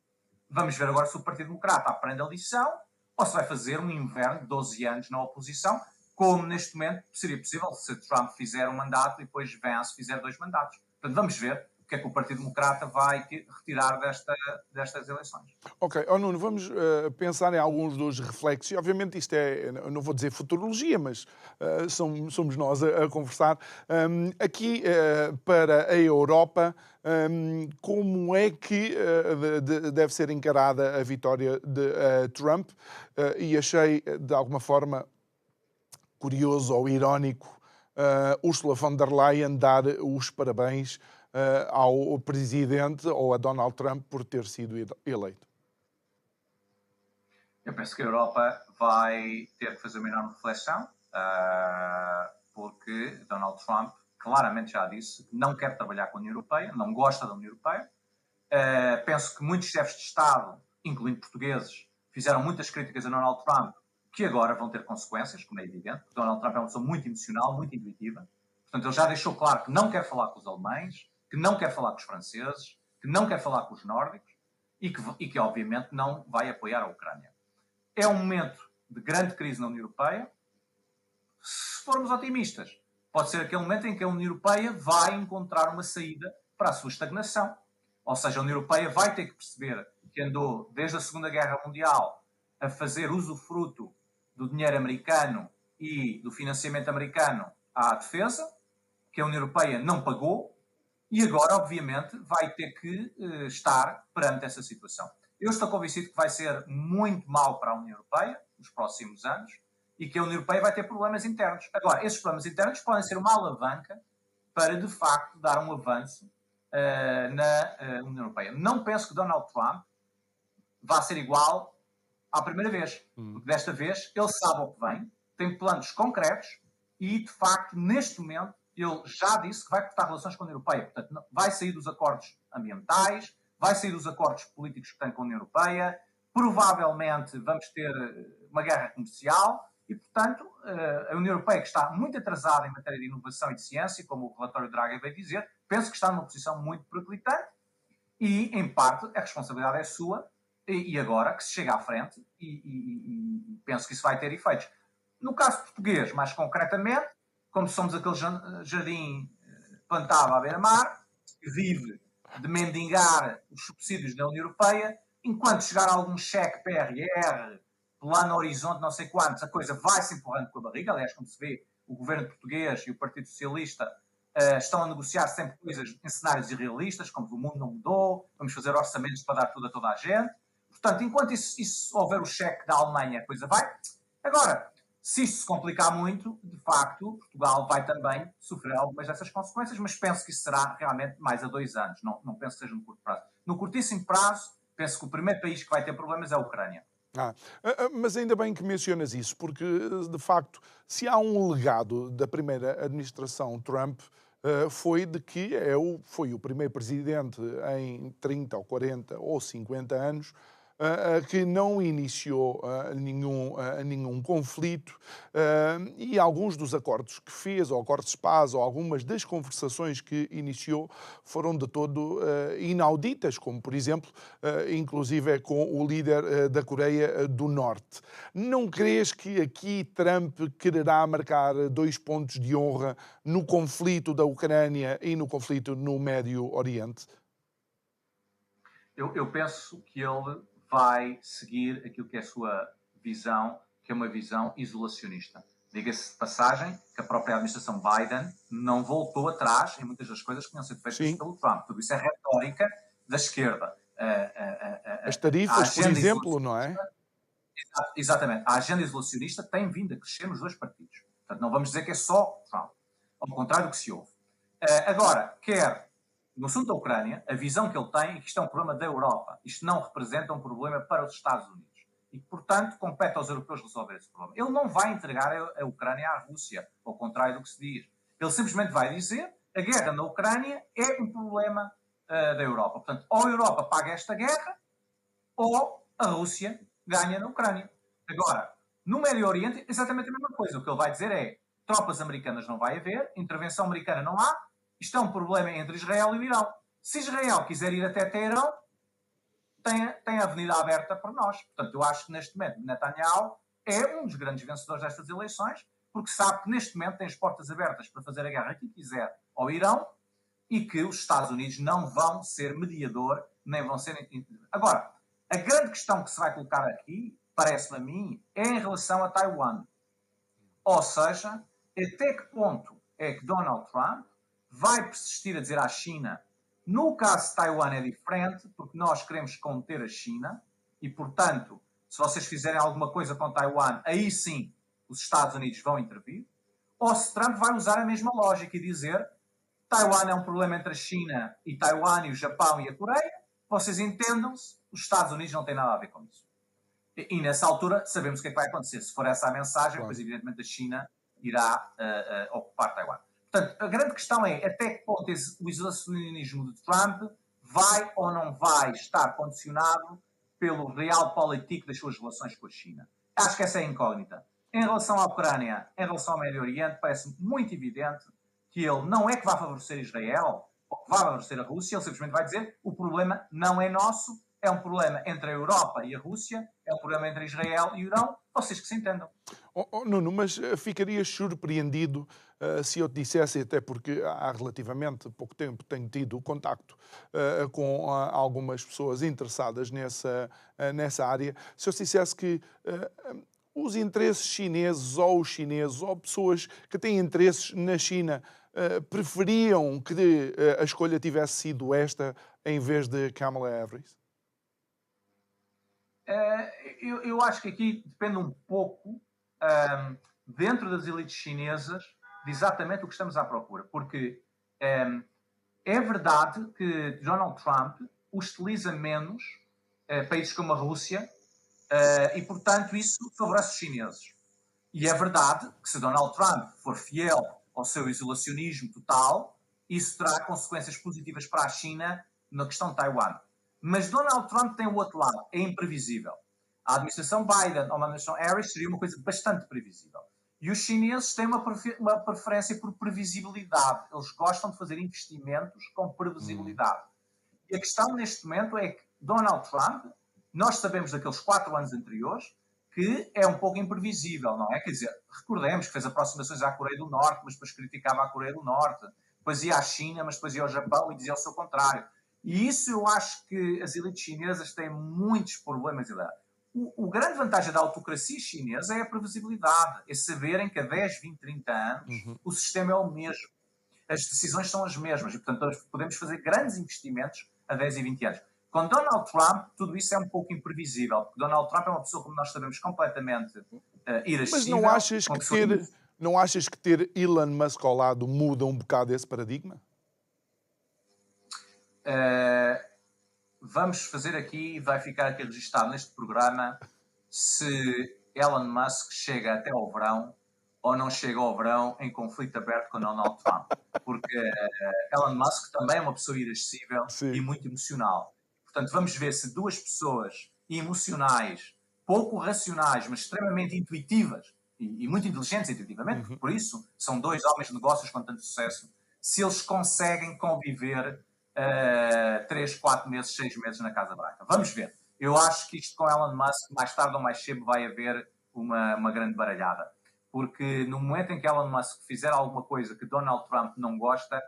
Vamos ver agora se o Partido Democrata aprende a lição ou se vai fazer um inverno de 12 anos na oposição, como neste momento seria possível se Trump fizer um mandato e depois Vance fizer 2 mandatos. Portanto, vamos ver o que é que o Partido Democrata vai retirar destas eleições. Ok, Nuno, vamos pensar em alguns dos reflexos. E, obviamente, isto é, eu não vou dizer futurologia, mas somos nós a conversar. Aqui, para a Europa, como é que deve ser encarada a vitória de Trump? E achei, de alguma forma, curioso ou irónico Ursula von der Leyen dar os parabéns ao presidente ou a Donald Trump por ter sido eleito. Eu penso que a Europa vai ter que fazer uma enorme reflexão, porque Donald Trump claramente já disse que não quer trabalhar com a União Europeia, não gosta da União Europeia. Penso que muitos chefes de Estado, incluindo portugueses, fizeram muitas críticas a Donald Trump, que agora vão ter consequências, como é evidente. Donald Trump é uma pessoa muito emocional, muito intuitiva. Portanto, ele já deixou claro que não quer falar com os alemães, que não quer falar com os franceses, que não quer falar com os nórdicos e que obviamente, não vai apoiar a Ucrânia. É um momento de grande crise na União Europeia. Se formos otimistas, pode ser aquele momento em que a União Europeia vai encontrar uma saída para a sua estagnação. Ou seja, a União Europeia vai ter que perceber que andou desde a Segunda Guerra Mundial a fazer usufruto do dinheiro americano e do financiamento americano à defesa, que a União Europeia não pagou, e agora, obviamente, vai ter que estar perante essa situação. Eu estou convencido que vai ser muito mau para a União Europeia nos próximos anos e que a União Europeia vai ter problemas internos. Agora, esses problemas internos podem ser uma alavanca para, de facto, dar um avanço na União Europeia. Não penso que Donald Trump vá ser igual à primeira vez, porque desta vez ele sabe o que vem, tem planos concretos e, de facto, neste momento, ele já disse que vai cortar relações com a União Europeia. Portanto, vai sair dos acordos ambientais, vai sair dos acordos políticos que tem com a União Europeia, provavelmente vamos ter uma guerra comercial e, portanto, a União Europeia, que está muito atrasada em matéria de inovação e de ciência, como o relatório Draghi veio dizer, penso que está numa posição muito periclitante e, em parte, a responsabilidade é sua e agora que se chega à frente e penso que isso vai ter efeitos. No caso português, mais concretamente, como somos aquele jardim plantava à beira-mar, que vive de mendigar os subsídios da União Europeia, enquanto chegar algum cheque PRR, plano horizonte, não sei quantos, a coisa vai se empurrando com a barriga. Aliás, como se vê, o governo português e o Partido Socialista estão a negociar sempre coisas em cenários irrealistas, como o mundo não mudou, vamos fazer orçamentos para dar tudo a toda a gente. Portanto, enquanto isso houver o cheque da Alemanha, a coisa vai. Agora, se isto se complicar muito, de facto, Portugal vai também sofrer algumas dessas consequências, mas penso que isso será realmente mais a 2 anos. Não penso que seja no curto prazo. No curtíssimo prazo, penso que o primeiro país que vai ter problemas é a Ucrânia. Mas ainda bem que mencionas isso, porque, de facto, se há um legado da primeira administração Trump, foi de que foi o primeiro presidente em 30 ou 40 ou 50 anos que não iniciou nenhum conflito, e alguns dos acordos que fez, ou acordos de paz, ou algumas das conversações que iniciou, foram de todo inauditas, como, por exemplo, inclusive com o líder da Coreia do Norte. Não crees que aqui Trump quererá marcar 2 pontos de honra no conflito da Ucrânia e no conflito no Médio Oriente? Eu penso que ele vai seguir aquilo que é a sua visão, que é uma visão isolacionista. Diga-se de passagem que a própria administração Biden não voltou atrás em muitas das coisas que tinham sido feitas pelo Trump. Tudo isso é retórica da esquerda. As tarifas, por exemplo, não é? Exatamente. A agenda isolacionista tem vindo a crescer nos 2 partidos. Portanto, não vamos dizer que é só Trump. Ao contrário do que se ouve. Agora, quer no assunto da Ucrânia, a visão que ele tem é que isto é um problema da Europa. Isto não representa um problema para os Estados Unidos. E, portanto, compete aos europeus resolver esse problema. Ele não vai entregar a Ucrânia à Rússia, ao contrário do que se diz. Ele simplesmente vai dizer que a guerra na Ucrânia é um problema da Europa. Portanto, ou a Europa paga esta guerra, ou a Rússia ganha na Ucrânia. Agora, no Médio Oriente, exatamente a mesma coisa. O que ele vai dizer é: tropas americanas não vai haver, intervenção americana não há, isto é um problema entre Israel e o Irão. Se Israel quiser ir até Teherão, tem a avenida aberta para nós. Portanto, eu acho que neste momento Netanyahu é um dos grandes vencedores destas eleições, porque sabe que neste momento tem as portas abertas para fazer a guerra que quiser ao Irão e que os Estados Unidos não vão ser mediador, nem vão ser... Agora, a grande questão que se vai colocar aqui, parece-me a mim, é em relação a Taiwan. Ou seja, até que ponto é que Donald Trump vai persistir a dizer à China: no caso de Taiwan é diferente, porque nós queremos conter a China e, portanto, se vocês fizerem alguma coisa com Taiwan, aí sim os Estados Unidos vão intervir. Ou se Trump vai usar a mesma lógica e dizer: Taiwan é um problema entre a China e Taiwan e o Japão e a Coreia, vocês entendam-se, os Estados Unidos não têm nada a ver com isso. E nessa altura sabemos o que é que vai acontecer. Se for essa a mensagem, pois evidentemente a China irá ocupar Taiwan. Portanto, a grande questão é até que ponto o isolacionismo de Trump vai ou não vai estar condicionado pelo realpolitik das suas relações com a China. Acho que essa é a incógnita. Em relação à Ucrânia, em relação ao Médio Oriente, parece muito evidente que ele não é que vá favorecer Israel ou que vá favorecer a Rússia, ele simplesmente vai dizer: o problema não é nosso, é um problema entre a Europa e a Rússia, é um problema entre Israel e o Irão, vocês que se entendam. Nuno, mas ficarias surpreendido se eu te dissesse, até porque há relativamente pouco tempo tenho tido contacto com algumas pessoas interessadas nessa área, se eu te dissesse que os interesses chineses ou pessoas que têm interesses na China preferiam que a escolha tivesse sido esta em vez de Kamala Harris? Eu acho que aqui depende um pouco, dentro das elites chinesas, de exatamente o que estamos à procura. Porque é verdade que Donald Trump hostiliza menos países como a Rússia e, portanto, isso favorece os chineses. E é verdade que se Donald Trump for fiel ao seu isolacionismo total, isso terá consequências positivas para a China na questão de Taiwan. Mas Donald Trump tem o outro lado, é imprevisível. A administração Biden ou a administração Harris seria uma coisa bastante previsível. E os chineses têm uma preferência por previsibilidade. Eles gostam de fazer investimentos com previsibilidade. E a questão neste momento é que Donald Trump, nós sabemos daqueles 4 anos anteriores, que é um pouco imprevisível, não é? Quer dizer, recordemos que fez aproximações à Coreia do Norte, mas depois criticava a Coreia do Norte. depois ia à China, mas depois ia ao Japão e dizia o seu contrário. E isso eu acho que as elites chinesas têm muitos problemas. O grande vantagem da autocracia chinesa é a previsibilidade, é saberem que a 10, 20, 30 anos o sistema é o mesmo. As decisões são as mesmas e, portanto, nós podemos fazer grandes investimentos a 10 e 20 anos. Com Donald Trump, tudo isso é um pouco imprevisível, porque Donald Trump é uma pessoa, como nós sabemos, completamente Mas irascível. não achas que ter Elon Musk ao lado muda um bocado esse paradigma? Vamos fazer aqui, vai ficar aqui registado neste programa, se Elon Musk chega até ao verão ou não chega ao verão em conflito aberto com Donald Trump. Porque Elon Musk também é uma pessoa irascível e muito emocional. Portanto, vamos ver se duas pessoas emocionais, pouco racionais, mas extremamente intuitivas e muito inteligentes intuitivamente, porque por isso são dois homens de negócios com tanto sucesso, se eles conseguem conviver 3, 4 meses, 6 meses na Casa Branca. Vamos ver. Eu acho que isto com Elon Musk, mais tarde ou mais cedo, vai haver uma grande baralhada. Porque no momento em que Elon Musk fizer alguma coisa que Donald Trump não gosta,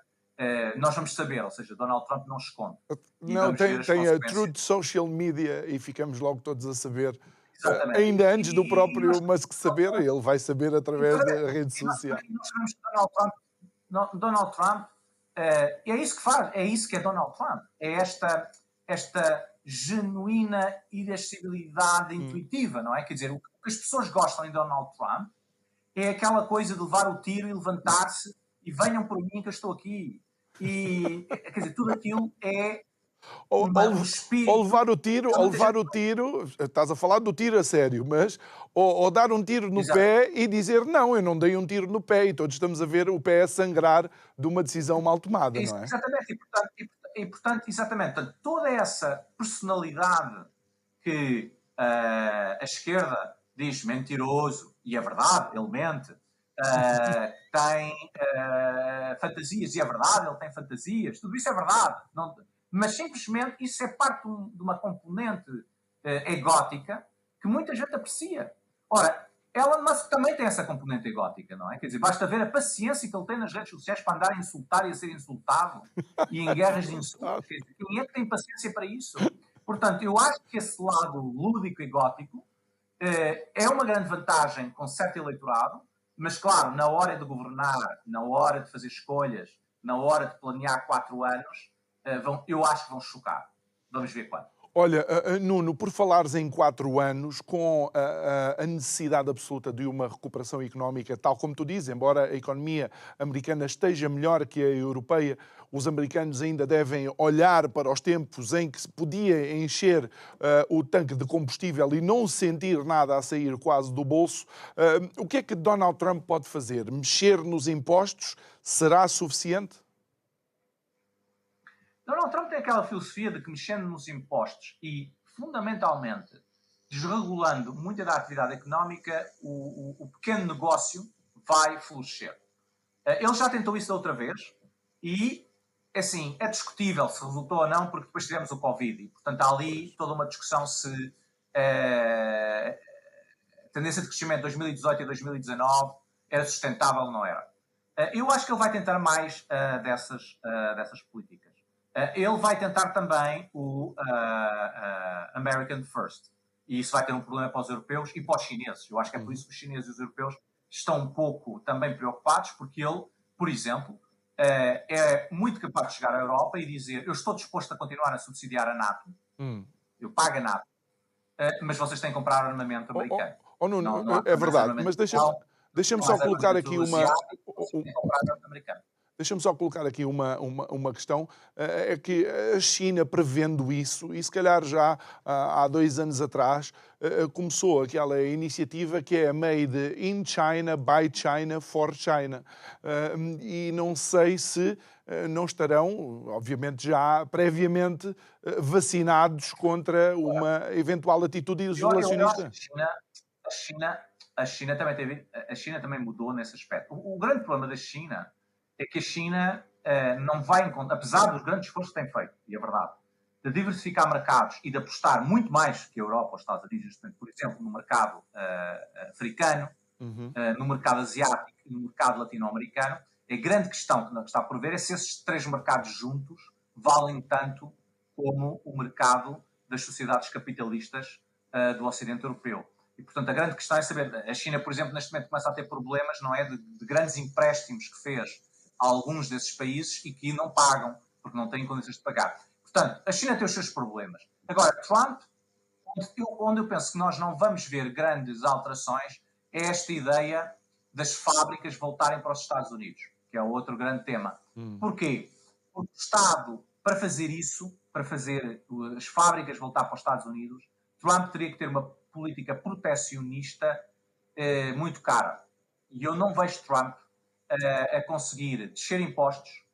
nós vamos saber, ou seja, Donald Trump não esconde. Não, tem a Truth Social Media e ficamos logo todos a saber. Ainda antes do próprio Musk saber, ele vai saber através da rede social. Nós sabemos que Donald Trump é isso que faz, é isso que é Donald Trump. É esta genuína irascibilidade intuitiva, não é? Quer dizer, o que as pessoas gostam em Donald Trump é aquela coisa de levar o tiro e levantar-se e venham por mim que eu estou aqui. E, quer dizer, tudo aquilo é um espírito... Ou levar o tiro, estás a falar do tiro a sério, mas ou dar um tiro no pé e dizer não, eu não dei um tiro no pé e todos estamos a ver o pé a sangrar de uma decisão mal tomada, não é? Exatamente, portanto, exatamente. Portanto, toda essa personalidade que a esquerda diz mentiroso, e é verdade, ele mente, tem fantasias, e é verdade, ele tem fantasias, tudo isso é verdade, mas simplesmente isso é parte de uma componente egótica que muita gente aprecia. Ora, Elon Musk também tem essa componente egótica, não é? Quer dizer, basta ver a paciência que ele tem nas redes sociais para andar a insultar e a ser insultado e em guerras de insultos. Quem é que tem paciência para isso? Portanto, eu acho que esse lado lúdico e gótico é uma grande vantagem com certo eleitorado, mas, claro, na hora de governar, na hora de fazer escolhas, na hora de planear 4 anos, eu acho que vão chocar. Vamos ver quando. Olha, Nuno, por falares em 4 anos, com a necessidade absoluta de uma recuperação económica, tal como tu dizes, embora a economia americana esteja melhor que a europeia, os americanos ainda devem olhar para os tempos em que se podia encher o tanque de combustível e não sentir nada a sair quase do bolso. O que é que Donald Trump pode fazer? Mexer nos impostos? Será suficiente? Donald Trump tem aquela filosofia de que, mexendo nos impostos e, fundamentalmente, desregulando muita da atividade económica, o pequeno negócio vai florescer. Ele já tentou isso da outra vez e, assim, é discutível se resultou ou não, porque depois tivemos o Covid e, portanto, há ali toda uma discussão se a tendência de crescimento de 2018 e 2019 era sustentável ou não era. Eu acho que ele vai tentar mais dessas políticas. Ele vai tentar também o American First. E isso vai ter um problema para os europeus e para os chineses. Eu acho que é por isso que os chineses e os europeus estão um pouco também preocupados, porque ele, por exemplo, é muito capaz de chegar à Europa e dizer: eu estou disposto a continuar a subsidiar a NATO, eu pago a NATO, mas vocês têm que comprar armamento americano. Nuno, é verdade, mas deixa-me só colocar aqui Deixa-me só colocar aqui uma questão, é que a China, prevendo isso, e se calhar já há 2 anos atrás, começou aquela iniciativa que é Made in China, by China, for China. E não sei se não estarão, obviamente, já previamente vacinados contra uma eventual atitude isolacionista. A China também mudou nesse aspecto. O grande problema da China é que a China não vai encontrar, apesar dos grandes esforços que tem feito, e é verdade, de diversificar mercados e de apostar muito mais que a Europa ou os Estados Unidos, por exemplo, no mercado africano, no mercado asiático e no mercado latino-americano, A grande questão que está por ver é se esses três mercados juntos valem tanto como o mercado das sociedades capitalistas do Ocidente Europeu. E, portanto, a grande questão é saber, a China, por exemplo, neste momento começa a ter problemas, não é, de grandes empréstimos que fez a alguns desses países e que não pagam, porque não têm condições de pagar. Portanto, a China tem os seus problemas. Agora, Trump, onde eu penso que nós não vamos ver grandes alterações, é esta ideia das fábricas voltarem para os Estados Unidos, que é outro grande tema. Porquê? Porque o Estado, para fazer isso, para fazer as fábricas voltar para os Estados Unidos, Trump teria que ter uma política protecionista muito cara. E eu não vejo Trump a conseguir descer impostos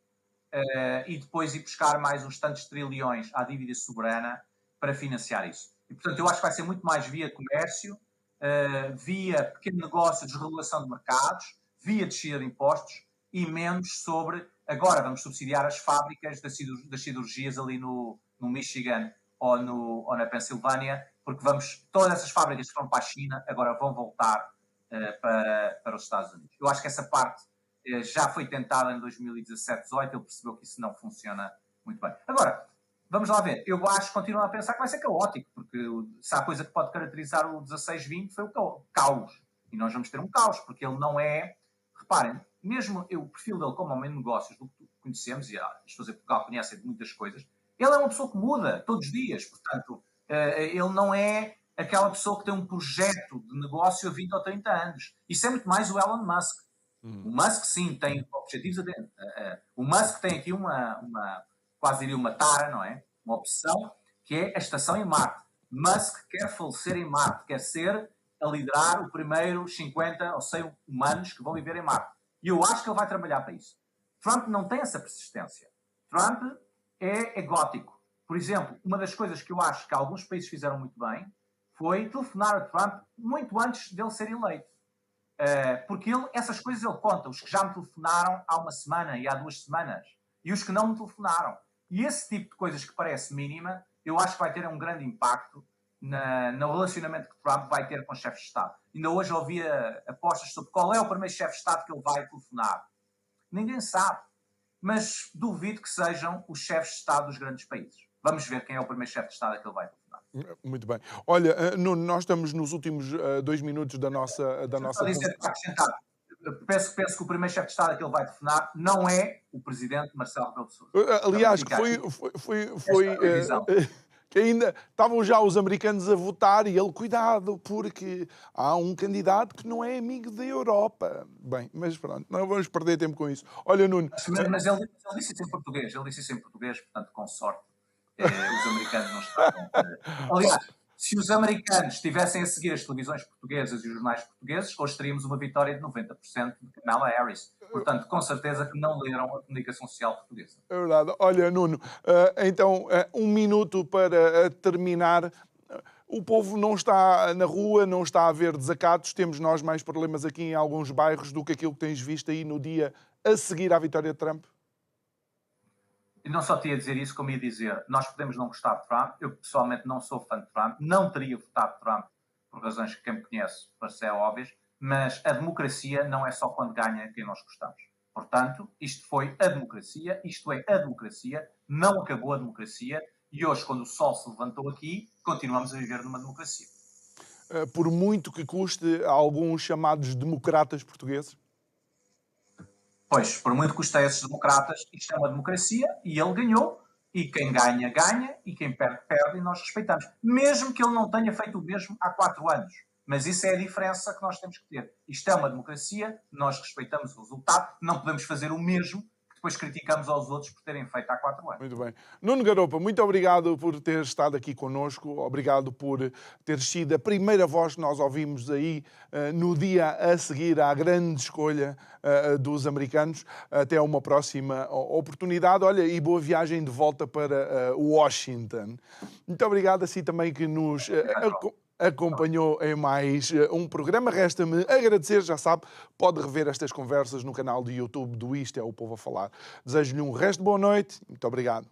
e depois ir buscar mais uns tantos trilhões à dívida soberana para financiar isso. E, portanto, eu acho que vai ser muito mais via comércio, via pequeno negócio, desregulação de mercados, via descida de impostos e menos sobre, agora vamos subsidiar as fábricas das cirurgias ali no Michigan ou na Pensilvânia, porque todas essas fábricas que foram para a China agora vão voltar para os Estados Unidos. Eu acho que essa parte já foi tentada em 2017-18, ele percebeu que isso não funciona muito bem. Agora, vamos lá ver. Eu continuo a pensar que vai ser caótico, porque se há coisa que pode caracterizar o 16-20 foi o caos. E nós vamos ter um caos, porque ele não é... Reparem, mesmo o perfil dele como homem de negócios, do que conhecemos, e as pessoas em Portugal conhecem de muitas coisas, ele é uma pessoa que muda todos os dias. Portanto, ele não é aquela pessoa que tem um projeto de negócio a 20 ou 30 anos. Isso é muito mais o Elon Musk. O Musk, sim, tem objetivos. O Musk tem aqui quase diria uma tara, não é? Uma opção, que é a estação em Marte. Musk quer falecer em Marte, quer ser a liderar o primeiro 50 ou 100 humanos que vão viver em Marte. E eu acho que ele vai trabalhar para isso. Trump não tem essa persistência. Trump é gótico. Por exemplo, uma das coisas que eu acho que alguns países fizeram muito bem foi telefonar a Trump muito antes dele ser eleito. Porque essas coisas ele conta. Os que já me telefonaram há uma semana e há 2 semanas. E os que não me telefonaram. E esse tipo de coisas que parece mínima, eu acho que vai ter um grande impacto no relacionamento que Trump vai ter com os chefes de Estado. Ainda hoje ouvia apostas sobre qual é o primeiro chefe de Estado que ele vai telefonar. Ninguém sabe. Mas duvido que sejam os chefes de Estado dos grandes países. Vamos ver quem é o primeiro chefe de Estado que ele vai telefonar. Muito bem. Olha, Nuno, nós estamos nos últimos 2 minutos da nossa... Penso que o primeiro chefe de Estado que ele vai telefonar não é o presidente Marcelo Rebelo de Sousa. Aliás, que foi que ainda estavam já os americanos a votar e ele, cuidado, porque há um candidato que não é amigo da Europa. Bem, mas pronto, não vamos perder tempo com isso. Olha, Nuno... Mas ele disse isso em português, portanto, com sorte. Os americanos não estavam... Aliás, se os americanos estivessem a seguir as televisões portuguesas e os jornais portugueses, hoje teríamos uma vitória de 90% de Kamala Harris. Portanto, com certeza que não leram a comunicação social portuguesa. É verdade. Olha, Nuno, então, 1 minuto para terminar. O povo não está na rua, não está a haver desacatos. Temos nós mais problemas aqui em alguns bairros do que aquilo que tens visto aí no dia a seguir à vitória de Trump? E não só te ia dizer isso, como ia dizer, nós podemos não gostar de Trump, eu pessoalmente não sou fã de Trump, não teria votado Trump por razões que quem me conhece parecem óbvias, mas a democracia não é só quando ganha quem nós gostamos. Portanto, isto foi a democracia, isto é a democracia, não acabou a democracia, e hoje, quando o sol se levantou aqui, continuamos a viver numa democracia. Por muito que custe a alguns chamados democratas portugueses? Pois, por muito que custe a esses democratas, isto é uma democracia e ele ganhou. E quem ganha, ganha. E quem perde, perde. E nós respeitamos. Mesmo que ele não tenha feito o mesmo há 4 anos. Mas isso é a diferença que nós temos que ter. Isto é uma democracia, nós respeitamos o resultado. Não podemos fazer o mesmo que depois criticamos aos outros por terem feito há 4 anos. Muito bem. Nuno Garopa, muito obrigado por ter estado aqui connosco. Obrigado por ter sido a primeira voz que nós ouvimos aí no dia a seguir à grande escolha dos americanos. Até uma próxima oportunidade. Olha, e boa viagem de volta para Washington. Muito obrigado a si também que nos acompanhou em mais um programa. Resta-me agradecer, já sabe, pode rever estas conversas no canal do YouTube do Isto é o Povo a Falar. Desejo-lhe um resto de boa noite. Muito obrigado.